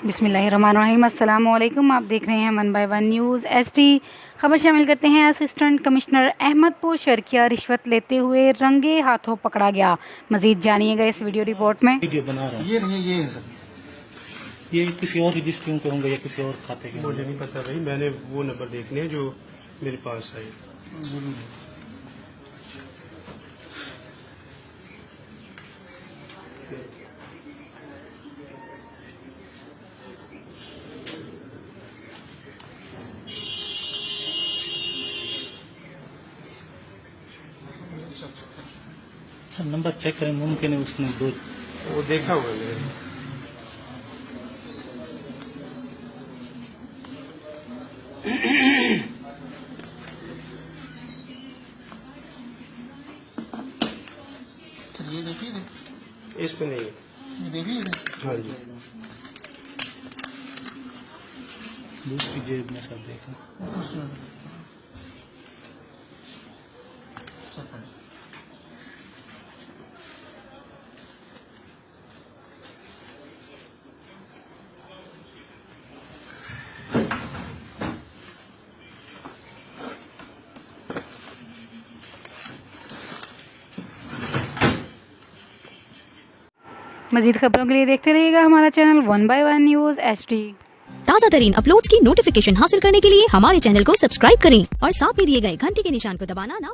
बिस्मिल्लाहिर्रहमानिर्रहीम। अस्सलाम वालेकुम। आप देख रहे हैं 1 बाय 1 न्यूज़ एचडी। खबर शामिल करते हैं। असिस्टेंट कमिश्नर अहमदपुर शर्किया रिश्वत लेते हुए रंगे हाथों पकड़ा गया। मजीद जानिएगा इस वीडियो रिपोर्ट में। वीडियो बना रहा हूँ। ये नहीं, ये है सर। ये किसी और रजिस्ट्रियों के होंगे या किसी और खाते के? मुझे नहीं पता भाई, मैंने वो नंबर देखने हैं जो मेरे पास है। सर नंबर चेक करें, मुमकिन है उसने दो। वो देखा हुआ है मैंने। चलिए ये देखिए, इस पे नहीं है। ये देखिए। हाँ जी, दूसरी जेब में सब देखें। मजीद खबरों के लिए देखते रहिएगा हमारा चैनल 1 बाय 1 न्यूज़ एचडी। ताज़ा तरीन अपलोड्स की नोटिफिकेशन हासिल करने के लिए हमारे चैनल को सब्सक्राइब करें और साथ में दिए गए घंटी के निशान को दबाना ना